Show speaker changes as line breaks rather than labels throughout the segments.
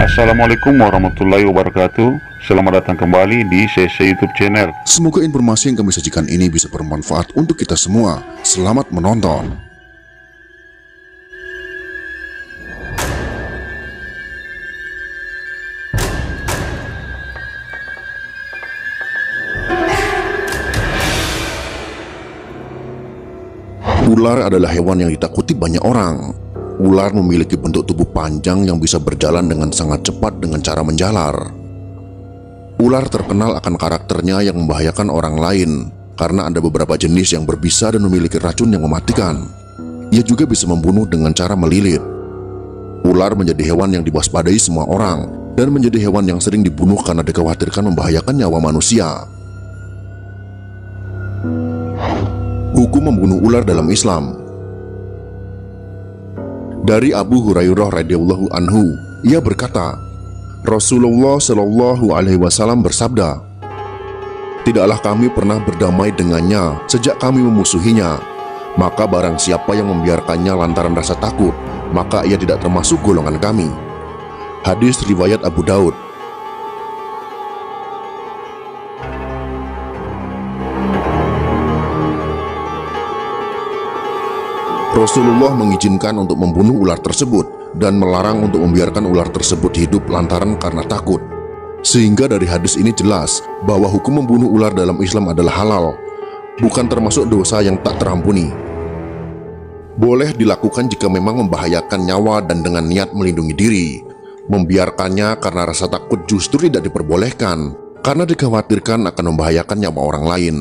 Assalamualaikum warahmatullahi wabarakatuh. Selamat datang kembali di CC YouTube channel.
Semoga informasi yang kami sajikan ini bisa bermanfaat untuk kita semua. Selamat menonton. Ular adalah hewan yang ditakuti banyak orang. Ular memiliki bentuk tubuh panjang yang bisa berjalan dengan sangat cepat dengan cara menjalar. Ular terkenal akan karakternya yang membahayakan orang lain karena ada beberapa jenis yang berbisa dan memiliki racun yang mematikan. Ia juga bisa membunuh dengan cara melilit. Ular menjadi hewan yang diwaspadai semua orang dan menjadi hewan yang sering dibunuh karena dikhawatirkan membahayakan nyawa manusia. Hukum membunuh ular dalam Islam. Dari Abu Hurairah radhiyallahu anhu, ia berkata, Rasulullah Shallallahu alaihi wasallam bersabda, "Tidaklah kami pernah berdamai dengannya sejak kami memusuhinya. Maka barang siapa yang membiarkannya lantaran rasa takut, maka ia tidak termasuk golongan kami." Hadis riwayat Abu Daud. Rasulullah mengizinkan untuk membunuh ular tersebut dan melarang untuk membiarkan ular tersebut hidup lantaran karena takut. Sehingga dari hadis ini jelas bahwa hukum membunuh ular dalam Islam adalah halal, bukan termasuk dosa yang tak terampuni. Boleh dilakukan jika memang membahayakan nyawa dan dengan niat melindungi diri. Membiarkannya karena rasa takut justru tidak diperbolehkan, karena dikhawatirkan akan membahayakan nyawa orang lain.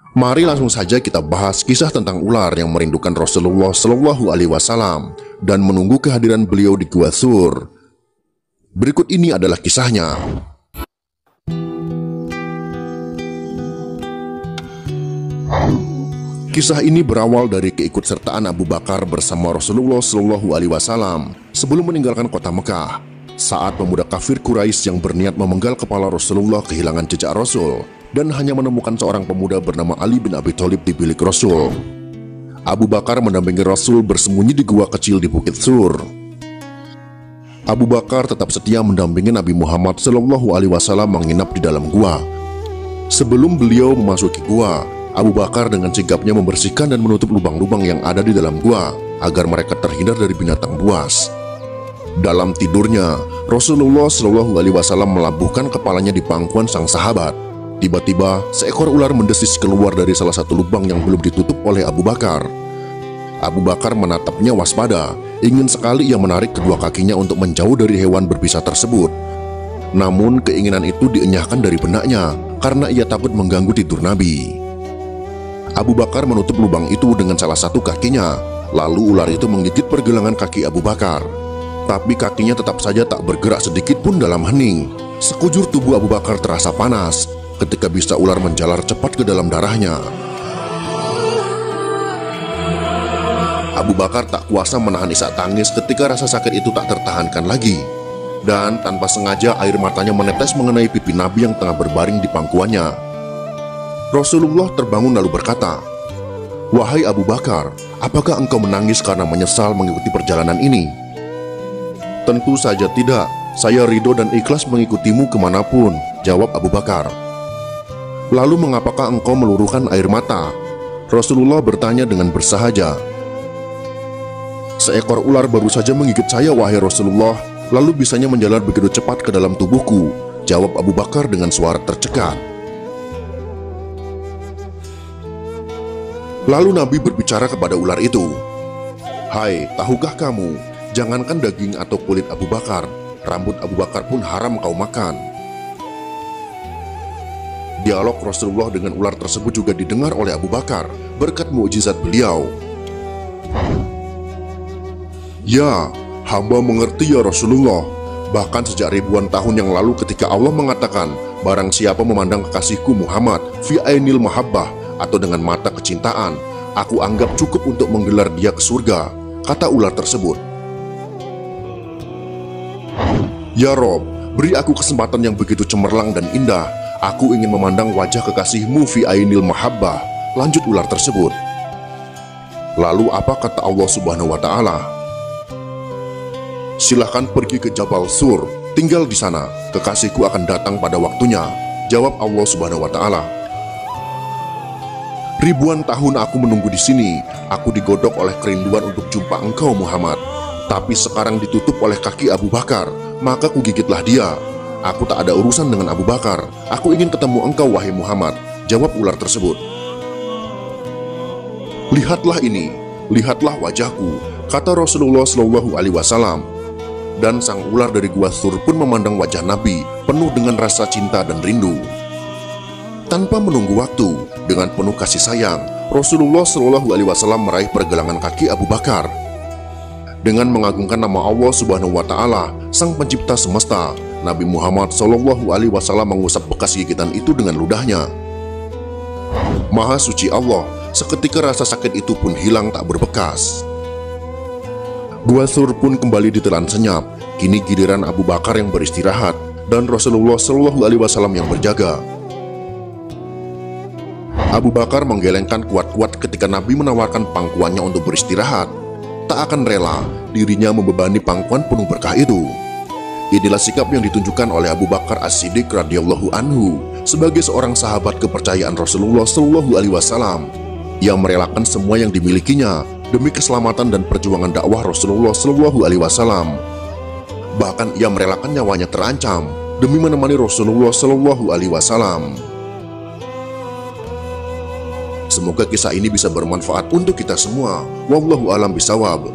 Mari langsung saja kita bahas kisah tentang ular yang merindukan Rasulullah Shallallahu alaihi wasallam dan menunggu kehadiran beliau di Gua Thur. Berikut ini adalah kisahnya. Kisah ini berawal dari keikutsertaan Abu Bakar bersama Rasulullah Shallallahu alaihi wasallam sebelum meninggalkan kota Mekah. Saat pemuda kafir Quraisy yang berniat memenggal kepala Rasulullah kehilangan jejak Rasul dan hanya menemukan seorang pemuda bernama Ali bin Abi Thalib di bilik Rasul. Abu Bakar mendampingi Rasul bersembunyi di gua kecil di Bukit Thur. Abu Bakar tetap setia mendampingi Nabi Muhammad Shallallahu alaihi wasallam menginap di dalam gua. Sebelum beliau memasuki gua, Abu Bakar dengan sigapnya membersihkan dan menutup lubang-lubang yang ada di dalam gua agar mereka terhindar dari binatang buas. Dalam tidurnya, Rasulullah Shallallahu alaihi wasallam melabuhkan kepalanya di pangkuan sang sahabat. Tiba-tiba, seekor ular mendesis keluar dari salah satu lubang yang belum ditutup oleh Abu Bakar. Abu Bakar menatapnya waspada, ingin sekali ia menarik kedua kakinya untuk menjauh dari hewan berbisa tersebut. Namun, keinginan itu dienyahkan dari benaknya, karena ia takut mengganggu tidur Nabi. Abu Bakar menutup lubang itu dengan salah satu kakinya, lalu ular itu menggigit pergelangan kaki Abu Bakar. Tapi kakinya tetap saja tak bergerak sedikit pun dalam hening. Sekujur tubuh Abu Bakar terasa panas ketika bisa ular menjalar cepat ke dalam darahnya. Abu Bakar tak kuasa menahan isak tangis ketika rasa sakit itu tak tertahankan lagi. Dan tanpa sengaja air matanya menetes mengenai pipi Nabi yang tengah berbaring di pangkuannya. Rasulullah terbangun lalu berkata, "Wahai Abu Bakar, apakah engkau menangis karena menyesal mengikuti perjalanan ini?" "Tentu saja tidak, saya ridho dan ikhlas mengikutimu kemanapun," jawab Abu Bakar. "Lalu mengapakah engkau meluruhkan air mata?" Rasulullah bertanya dengan bersahaja. "Seekor ular baru saja menggigit saya, wahai Rasulullah, lalu bisanya menjalar begitu cepat ke dalam tubuhku," jawab Abu Bakar dengan suara tercekat. Lalu Nabi berbicara kepada ular itu, "Hai, tahukah kamu, jangankan daging atau kulit Abu Bakar, rambut Abu Bakar pun haram kau makan." Dialog Rasulullah dengan ular tersebut juga didengar oleh Abu Bakar berkat mukjizat beliau. "Ya, hamba mengerti ya Rasulullah. Bahkan sejak ribuan tahun yang lalu ketika Allah mengatakan, barang siapa memandang kekasihku Muhammad fi ainil mahabbah atau dengan mata kecintaan, aku anggap cukup untuk menggelar dia ke surga," kata ular tersebut. "Ya Rob, beri aku kesempatan yang begitu cemerlang dan indah. Aku ingin memandang wajah kekasihmu fi ainil mahabbah," lanjut ular tersebut. Lalu apa kata Allah Subhanahu wa ta'ala? Silahkan pergi ke Jabal Sur, tinggal di sana, kekasihku akan datang pada waktunya, jawab Allah Subhanahu wa Ta'ala. Ribuan tahun aku menunggu di sini, aku digodok oleh kerinduan untuk jumpa engkau Muhammad. Tapi sekarang ditutup oleh kaki Abu Bakar, maka kugigitlah dia. Aku tak ada urusan dengan Abu Bakar, aku ingin ketemu engkau wahai Muhammad, jawab ular tersebut. Lihatlah ini, lihatlah wajahku, kata Rasulullah Shallallahu Alaihi Wasallam. Dan sang ular dari Gua Thur pun memandang wajah Nabi penuh dengan rasa cinta dan rindu. Tanpa menunggu waktu, dengan penuh kasih sayang, Rasulullah Shallallahu Alaihi Wasallam meraih pergelangan kaki Abu Bakar. Dengan mengagungkan nama Allah Subhanahu Wa Taala, Sang Pencipta semesta, Nabi Muhammad Shallallahu Alaihi Wasallam mengusap bekas gigitan itu dengan ludahnya. Maha suci Allah, seketika rasa sakit itu pun hilang tak berbekas. Gua Thur pun kembali ditelan senyap. Kini giliran Abu Bakar yang beristirahat dan Rasulullah Shallallahu Alaihi Wasallam yang berjaga. Abu Bakar menggelengkan kuat-kuat ketika Nabi menawarkan pangkuannya untuk beristirahat. Tak akan rela dirinya membebani pangkuan penuh berkah itu. Inilah sikap yang ditunjukkan oleh Abu Bakar As-Siddiq radhiyallahu anhu sebagai seorang sahabat kepercayaan Rasulullah Shallallahu Alaihi Wasallam yang merelakan semua yang dimilikinya demi keselamatan dan perjuangan dakwah Rasulullah Shallallahu Alaihi Wasallam. Bahkan ia merelakan nyawanya terancam demi menemani Rasulullah Shallallahu Alaihi Wasallam. Semoga kisah ini bisa bermanfaat untuk kita semua. Wallahu a'lam bishawab.